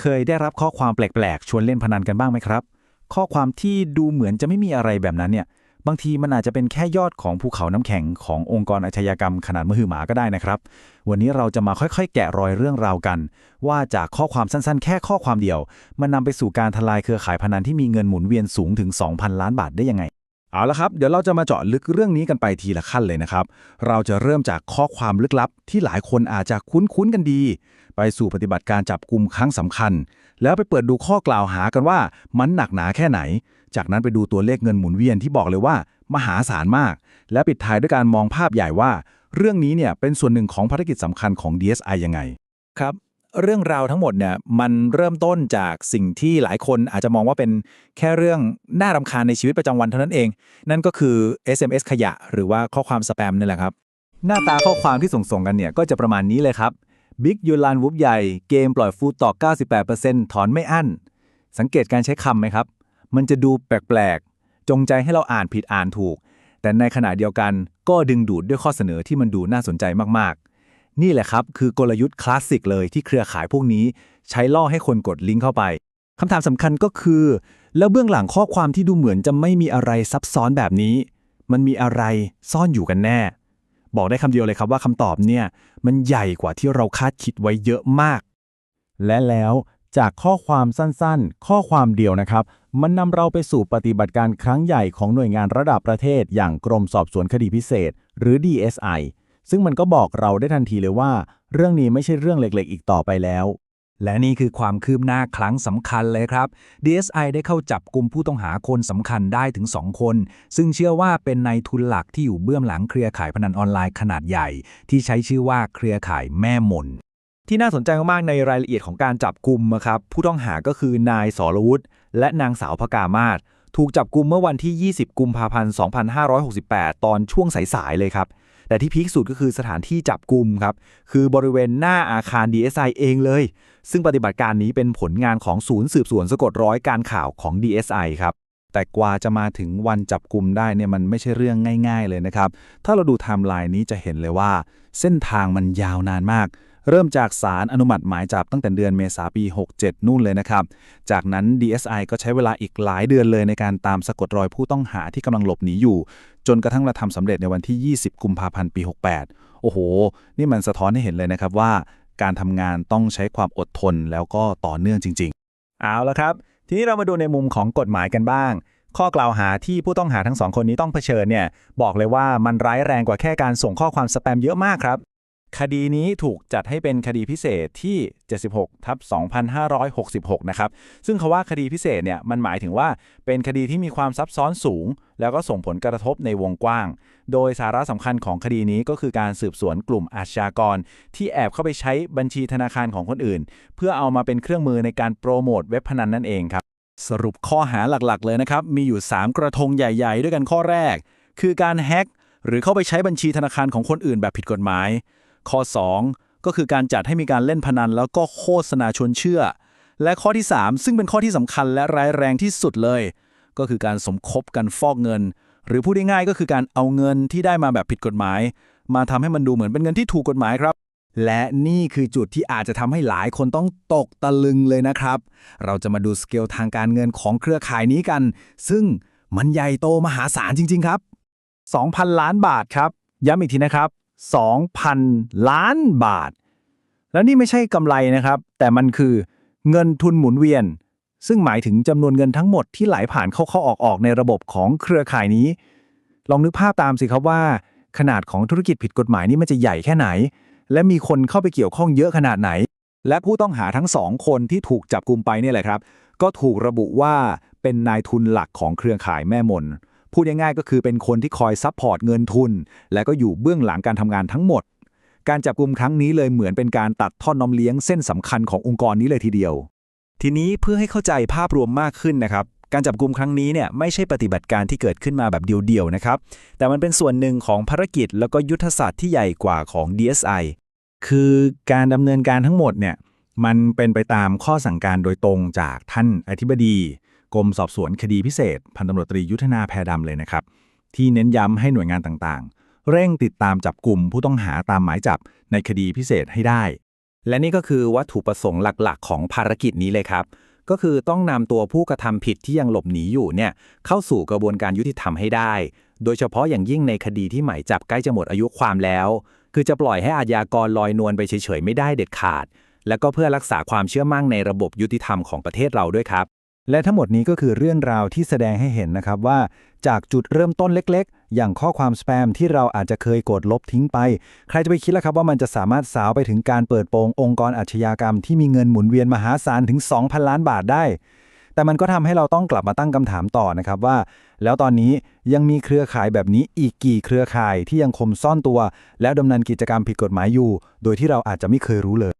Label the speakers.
Speaker 1: เคยได้รับข้อความแปลกๆชวนเล่นพนันกันบ้างไหมครับข้อความที่ดูเหมือนจะไม่มีอะไรแบบนั้นเนี่ยบางทีมันอาจจะเป็นแค่ยอดของภูเขาน้ำแข็งขององค์กรอาชญากรรมขนาดมหึมาก็ได้นะครับวันนี้เราจะมาค่อยๆแกะรอยเรื่องราวกันว่าจากข้อความสั้นๆแค่ข้อความเดียวมันนำไปสู่การทลายเครือข่ายพนันที่มีเงินหมุนเวียนสูงถึง 2,000 ล้านบาทได้ยังไงเอาละครับเดี๋ยวเราจะมาเจาะลึกเรื่องนี้กันไปทีละขั้นเลยนะครับเราจะเริ่มจากข้อความลึกลับที่หลายคนอาจจะคุ้นๆกันดีไปสู่ปฏิบัติการจับกุมครั้งสำคัญแล้วไปเปิดดูข้อกล่าวหากันว่ามันหนักหนาแค่ไหนจากนั้นไปดูตัวเลขเงินหมุนเวียนที่บอกเลยว่ามหาศาลมากและปิดท้ายด้วยการมองภาพใหญ่ว่าเรื่องนี้เนี่ยเป็นส่วนหนึ่งของภารกิจสำคัญของ DSI ยังไงครับเรื่องราวทั้งหมดเนี่ยมันเริ่มต้นจากสิ่งที่หลายคนอาจจะมองว่าเป็นแค่เรื่องน่ารำคาญในชีวิตประจำวันเท่านั้นเองนั่นก็คือ SMS ขยะหรือว่าข้อความสแปมนี่แหละครับหน้าตาข้อความที่ส่งกันเนี่ยก็จะประมาณนี้เลยครับบิ๊กยูลานวุบใหญ่เกมปล่อยฟูดต่อ 98% ถอนไม่อั้นสังเกตการใช้คำไหมครับมันจะดูแปลกๆจงใจให้เราอ่านผิดอ่านถูกแต่ในขณะเดียวกันก็ดึงดูดด้วยข้อเสนอที่มันดูน่าสนใจมากๆนี่แหละครับคือกลยุทธ์คลาสสิกเลยที่เครือข่ายพวกนี้ใช้ล่อให้คนกดลิงก์เข้าไปคำถามสำคัญก็คือแล้วเบื้องหลังข้อความที่ดูเหมือนจะไม่มีอะไรซับซ้อนแบบนี้มันมีอะไรซ่อนอยู่กันแน่บอกได้คำเดียวเลยครับว่าคำตอบเนี่ยมันใหญ่กว่าที่เราคาดคิดไว้เยอะมากและแล้วจากข้อความสั้นๆข้อความเดียวนะครับมันนำเราไปสู่ปฏิบัติการครั้งใหญ่ของหน่วยงานระดับประเทศอย่างกรมสอบสวนคดีพิเศษหรือ DSI ซึ่งมันก็บอกเราได้ทันทีเลยว่าเรื่องนี้ไม่ใช่เรื่องเล็กๆอีกต่อไปแล้วและนี่คือความคืบหน้าครั้งสำคัญเลยครับ DSI ได้เข้าจับกุมผู้ต้องหาคนสำคัญได้ถึง2คนซึ่งเชื่อว่าเป็นนายทุนหลักที่อยู่เบื้องหลังเครือข่ายพนันออนไลน์ขนาดใหญ่ที่ใช้ชื่อว่าเครือข่ายแม่มนที่น่าสนใจมากๆในรายละเอียดของการจับกุมครับผู้ต้องหาก็คือนายสรวุฒิและนางสาวภกามาศถูกจับกุมเมื่อวันที่ 20 กุมภาพันธ์ 2568 ตอนช่วงสายๆเลยครับแต่ที่พีคสุดก็คือสถานที่จับกุมครับคือบริเวณหน้าอาคาร DSI เองเลยซึ่งปฏิบัติการนี้เป็นผลงานของศูนย์สืบสวนสะกดรอยการข่าวของ DSI ครับแต่กว่าจะมาถึงวันจับกุมได้เนี่ยมันไม่ใช่เรื่องง่ายๆเลยนะครับถ้าเราดูไทม์ไลน์นี้จะเห็นเลยว่าเส้นทางมันยาวนานมากเริ่มจากศาลอนุมัติหมายจับตั้งแต่เดือนเมษายนปี 67 นู่นเลยนะครับจากนั้น DSI ก็ใช้เวลาอีกหลายเดือนเลยในการตามสะกดรอยผู้ต้องหาที่กำลังหลบหนีอยู่จนกระทั่งเราทำสำเร็จในวันที่ 20 กุมภาพันธ์ ปี 68 โอ้โหนี่มันสะท้อนให้เห็นเลยนะครับว่าการทำงานต้องใช้ความอดทนแล้วก็ต่อเนื่องจริงๆเอาละครับทีนี้เรามาดูในมุมของกฎหมายกันบ้างข้อกล่าวหาที่ผู้ต้องหาทั้ง2คนนี้ต้องเผชิญเนี่ยบอกเลยว่ามันร้ายแรงกว่าแค่การส่งข้อความสแปมเยอะมากครับคดีนี้ถูกจัดให้เป็นคดีพิเศษที่ 76/2566 นะครับซึ่งคำว่าคดีพิเศษเนี่ยมันหมายถึงว่าเป็นคดีที่มีความซับซ้อนสูงแล้วก็ส่งผลกระทบในวงกว้างโดยสาระสำคัญของคดีนี้ก็คือการสืบสวนกลุ่มอาชญากรที่แอบเข้าไปใช้บัญชีธนาคารของคนอื่นเพื่อเอามาเป็นเครื่องมือในการโปรโมทเว็บพนันนั่นเองครับสรุปข้อหาหลักๆเลยนะครับมีอยู่3กระทงใหญ่ๆด้วยกันข้อแรกคือการแฮ็กหรือเข้าไปใช้บัญชีธนาคารของคนอื่นแบบผิดกฎหมายข้อ2ก็คือการจัดให้มีการเล่นพนันแล้วก็โฆษณาชวนเชื่อและข้อที่3ซึ่งเป็นข้อที่สำคัญและร้ายแรงที่สุดเลยก็คือการสมคบกันฟอกเงินหรือพูดง่ายๆก็คือการเอาเงินที่ได้มาแบบผิดกฎหมายมาทำให้มันดูเหมือนเป็นเงินที่ถูกกฎหมายครับและนี่คือจุดที่อาจจะทำให้หลายคนต้องตกตะลึงเลยนะครับเราจะมาดูสเกลทางการเงินของเครือข่ายนี้กันซึ่งมันใหญ่โตมหาศาลจริงๆครับ 2,000 ล้านบาทครับย้ำอีกทีนะครับ2,000 ล้านบาทแล้วนี่ไม่ใช่กำไรนะครับแต่มันคือเงินทุนหมุนเวียนซึ่งหมายถึงจำนวนเงินทั้งหมดที่ไหลผ่านเข้าออกในระบบของเครือข่ายนี้ลองนึกภาพตามสิครับว่าขนาดของธุรกิจผิดกฎหมายนี่มันจะใหญ่แค่ไหนและมีคนเข้าไปเกี่ยวข้องเยอะขนาดไหนและผู้ต้องหาทั้ง2คนที่ถูกจับกุมไปเนี่ยแหละครับก็ถูกระบุว่าเป็นนายทุนหลักของเครือข่ายแม่มนพูดง่ายๆก็คือเป็นคนที่คอยซัพพอร์ตเงินทุนและก็อยู่เบื้องหลังการทำงานทั้งหมดการจับกุมครั้งนี้เลยเหมือนเป็นการตัดท่อนน้ำเลี้ยงเส้นสำคัญขององค์กรนี้เลยทีเดียวทีนี้เพื่อให้เข้าใจภาพรวมมากขึ้นนะครับการจับกุมครั้งนี้เนี่ยไม่ใช่ปฏิบัติการที่เกิดขึ้นมาแบบเดียวๆนะครับแต่มันเป็นส่วนหนึ่งของภารกิจแล้วก็ยุทธศาสตร์ที่ใหญ่กว่าของ DSI คือการดำเนินการทั้งหมดเนี่ยมันเป็นไปตามข้อสั่งการโดยตรงจากท่านอธิบดีกรมสอบสวนคดีพิเศษพันตำรวจตรียุทธนาแพรดำเลยนะครับที่เน้นย้ำให้หน่วยงานต่างๆเร่งติดตามจับกลุ่มผู้ต้องหาตามหมายจับในคดีพิเศษให้ได้
Speaker 2: และนี่ก็คือวัตถุประสงค์หลักๆของภารกิจนี้เลยครับก็คือต้องนำตัวผู้กระทำผิดที่ยังหลบหนีอยู่เนี่ยเข้าสู่กระบวนการยุติธรรมให้ได้โดยเฉพาะอย่างยิ่งในคดีที่หมายจับใกล้จะหมดอายุความแล้วคือจะปล่อยให้อาชญากรลอยนวลไปเฉยๆไม่ได้เด็ดขาดและก็เพื่อรักษาความเชื่อมั่นในระบบยุติธรรมของประเทศเราด้วยครับ
Speaker 1: และทั้งหมดนี้ก็คือเรื่องราวที่แสดงให้เห็นนะครับว่าจากจุดเริ่มต้นเล็กๆอย่างข้อความสแปมที่เราอาจจะเคยกดลบทิ้งไปใครจะไปคิดล่ะครับว่ามันจะสามารถสาวไปถึงการเปิดโปงองค์กรอาชญากรรมที่มีเงินหมุนเวียนมหาศาลถึง 2,000 ล้านบาทได้แต่มันก็ทำให้เราต้องกลับมาตั้งคำถามต่อนะครับว่าแล้วตอนนี้ยังมีเครือข่ายแบบนี้อีกกี่เครือข่ายที่ยังคงซ่อนตัวแล้วดำเนินกิจกรรมผิดกฎหมายอยู่โดยที่เราอาจจะไม่เคยรู้เลย